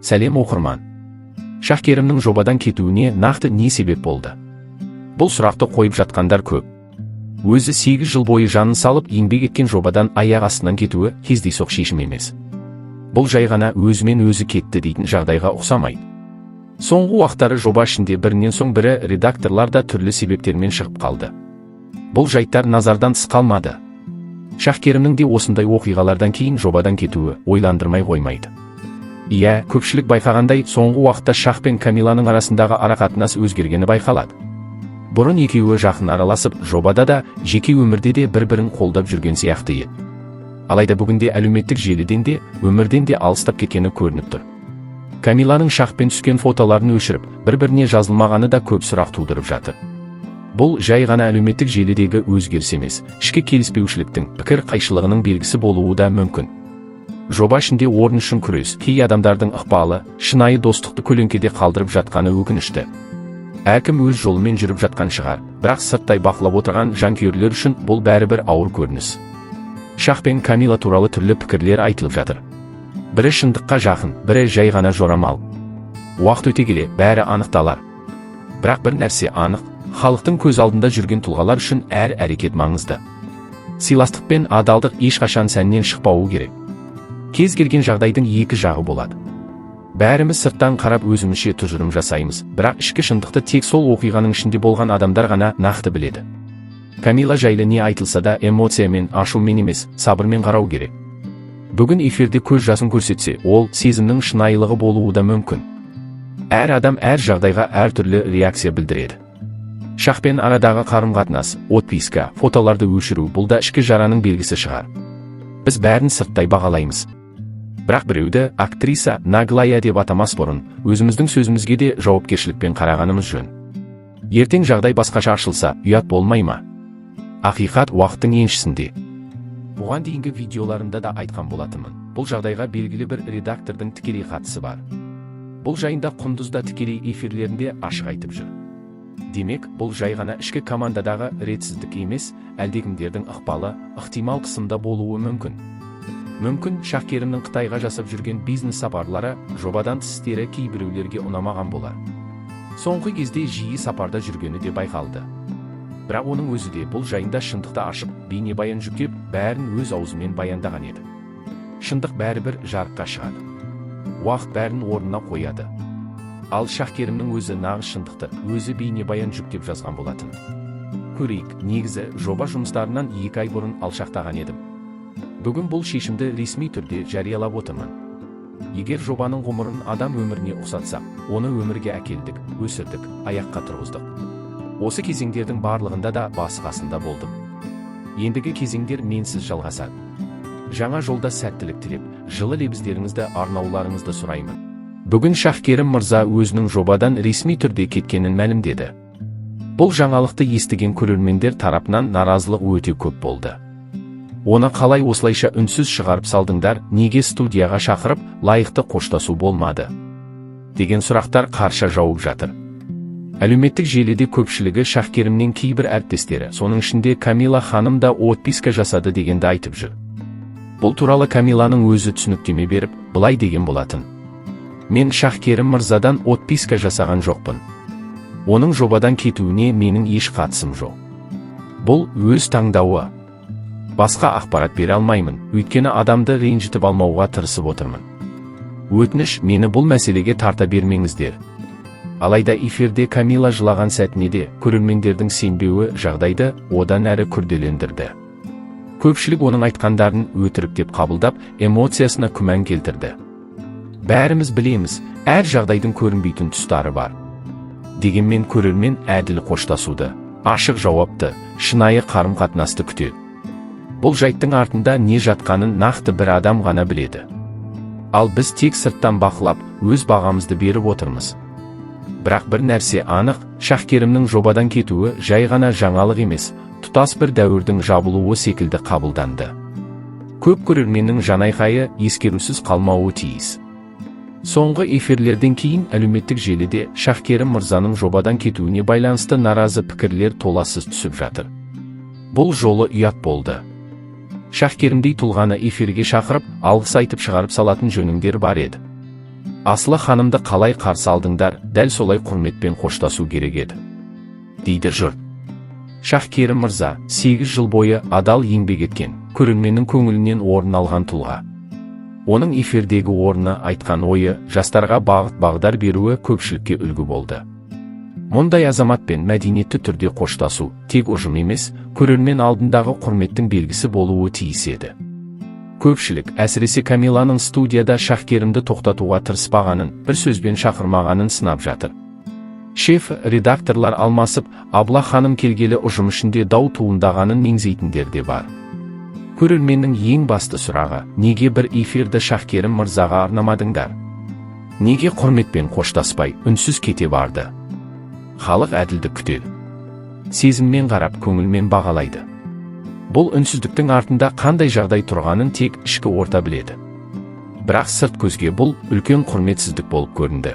Сәлем оқырман. Шахкерімнің жобадан кетуіне нақты не себеп болды? Бұл сұрақты қойып жатқандар көп. Өзі 8 жыл бойы жанын салып еңбек еткен жобадан аяқ астынан кетуі кездейсоқ шешім емес. Бұл жай ғана өзімен өзі кетті дейтін жағдайға ұқсамайды. Соңғы уақыттары жоба ішінде бірінен соң бірі редакторлар да түрлі себептермен шығып қалды. Бұл жайттар назардан тыс қалмады. Шахкерімнің де осындай оқиғалардан кейін жобадан кетуі ойландырмай қоймайды. Иә, көпшілік байқағандай, соңғы уақытта Шах пен Камиланың арасындағы арақатынас өзгергені байқалады. Бұрын екеуі жақын араласып, жобада да, жеке өмірде де бір-бірін қолдап жүрген сияқты еді. Алайда бүгінде әлеуметтік желіден де, өмірден де алыстап кеткені көрініп тұр. Камиланың Шахпен түскен фотоларын өшіріп, бір-біріне жазылмағаны да көп сұрақ тудырып жатыр. Бұл жай ғана әлеуметтік желідегі өзгеріс емес, ішкі келіспеушіліктің, пікір қайшылығының белгісі болуы да мүмкін. Жоба ішінде орын үшін күрес, кей адамдардың ықпалы, шынайы достықты көлеңкеде қалдырып жатқаны өкінішті. Әркім өз жолымен жүріп жатқан шығар, бірақ сырттай бақылап отырған жанкүйерлер үшін бұл бәрібір ауыр көрініс. Шах пен Камила туралы түрлі пікірлер айтылып жатыр. Бірі шындыққа жақын, бірі жай ғана жорамал. Уақыт өте келе бәрі анықталар. Бірақ бір нәрсе анық, халықтың көз алдында жүрген тұлғалар үшін әр әрекет маңызды. Сыйластық пен адалдық ешқашан сәннен шықпауы керек. Кез келген жағдайдың екі жағы болады. Бәріміз сырттан қарап өзімізше тұжырым жасаймыз, бірақ ішкі шындықты тек сол оқиғаның ішінде болған адамдар ғана нақты біледі. Камила жайлы не айтылса да эмоциямен, ашумен емес, сабырмен қарау керек. Бүгін эфирде көз жасын көрсетсе, ол сезімнің шынайылығы болуы да мүмкін. Әр адам әр жағдайға әртүрлі реакция білдіреді. Шах пен арадағы қарым-қатынас, отписка, фотоларды өшіру, бұл да ішкі жараның белгісі шығар. Біз бәрін сырттай бағалаймыз. Бірақ біреуді актриса Наглая деп атамас бұрын, өзіміздің сөзімізге де жауапкершілікпен қарағанымыз жөн. Ертең жағдай басқаша ашылса, ұят болмай ма? Ақиқат уақыттың еншісінде. Бұған дейінгі видеоларымда да айтқан болатынмын. Бұл жағдайға белгілі бір редактордың тікелей қатысы бар. Бұл жайында Құндыз да тікелей эфирлерінде ашық айтып жүр. Демек, бұл жай ғана ішкі командадағы ретсіздік емес, әлдекімдердің ықпалы, ықтимал қысымда болуы мүмкін. Мүмкін Шахкерімнің Қытайға жасап жүрген бизнес сапарлары, жобадан тыс істері кейбіреулерге ұнамаған болар. Соңғы кезде жиі сапарда жүргені де байқалды. Бірақ оның өзі де бұл жайында шындықты ашып, бейнебаян жүктеп, бәрін өз аузымен баяндаған еді. Шындық бәрібір жарыққа шығады. Уақыт бәрін орнына қояды. Ал Шахкерімнің өзі нағыз шындықты, өзі бейнебаян жүктеп жазған болатын. Көрейік, негізі жоба жұмыстарынан 2 ай бұрын алшақтаған едім. Бүгін бұл шешімді ресми түрде жариялап отырмын. Егер жобаның ғұмырын адам өміріне ұқсатсақ, оны өмірге әкелдік, өсірдік, аяққа тұрғыздық. Осы кезеңдердің барлығында да басы-қасында болдым. Ендігі кезеңдер менсіз жалғасады. Жаңа жолда сәттілік тілеп, жылы лебіздеріңізді, арнауларыңызды сұраймын. Бүгін Шахкерім мырза өзінің жобадан ресми түрде кеткенін мәлімдеді. Бұл жаңалықты естіген көрермендер тарапынан наразылық өте көп болды. Оны қалай осылайша үнсіз шығарып салдыңдар, неге студияға шақырып, лайықты қоштасу болмады? Деген сұрақтар қарша жауып жатыр. Әлеуметтік желіде көпшілігі Шахкерімнен кейбір әріптестері, соның ішінде Камила ханым да отписка жасады дегенді айтып жүр. Бұл туралы Камиланың өзі түсініктеме беріп, былай деген болатын. Мен Шахкерім мырзадан отписка жасаған жоқпын. Оның жобадан кетуіне менің еш қатысым жоқ. Бұл өз таңдауы. Басқа ақпарат бере алмаймын, өйткені адамды ренжітіп алмауға тырысып отырмын. Өтініш, мені бұл мәселеге тарта бермеңіздер. Алайда эфирде Камила жылаған сәтіне де көрермендердің сенбеуі жағдайды одан әрі күрделендірді. Көпшілік оның айтқандарын өтірік деп қабылдап, эмоциясына күмән келтірді. Бәріміз білеміз, әр жағдайдың көрінбейтін тұстары бар. Дегенмен көрермен әділ қоштасуды, ашық жауапты, шынайы қарым-қатынасты күтеді. Бұл жайттың артында не жатқанын нақты бір адам ғана біледі. Ал біз тек сырттан бақылап, өз бағамызды беріп отырмыз. Бірақ бір нәрсе анық, Шахкерімнің жобадан кетуі жай ғана жаңалық емес, тұтас бір дәуірдің жабылуы секілді қабылданды. Көп көрерменнің жанайқайы ескерусіз қалмауы тиіс. Соңғы эфирлерден кейін әлеуметтік желіде Шахкерім мырзаның жобадан кетуіне байланысты наразы пікірлер толассыз түсіп жатыр. Бұл жолы ұят болды. Шахкерімдей тұлғаны эфирге шақырып, алғыс айтып шығарып салатын жөніңдер бар еді. Асылы ханымды қалай қарсы алдыңдар, дәл солай құрметпен қоштасу керек еді, дейді жұрт. Шахкерім мырза 8 жыл бойы адал еңбек еткен, көрерменнің көңілінен орын алған тұлға. Оның эфирдегі орны, айтқан ойы, жастарға бағыт-бағдар беруі көпшілікке үлгі болды. Мұндай азаматпен мәдениетті түрде қоштасу тек ұжым емес, көрермен алдындағы құрметтің белгісі болуы тиіс еді. Көпшілік, әсіресе Камиланың студияда Шахкерімді тоқтатуға тырыспағанын, бір сөзбен шақырмағанын сынап жатыр. Шеф, редакторлар алмасып, Абла ханым келгелі ұжым ішінде дау туындағанын меңзейтіндер де бар. Көрерменнің ең басты сұрағы, неге бір эфирді Шахкерім мырзаға арнамадыңдар? Неге құрметпен қоштаспай, үнсіз кете барды? Халық әділдік күтеді. Сезіммен қарап, көңілмен бағалайды. Бұл үнсіздіктің артында қандай жағдай тұрғанын тек ішкі орта біледі. Бірақ сырт көзге бұл үлкен құрметсіздік болып көрінді.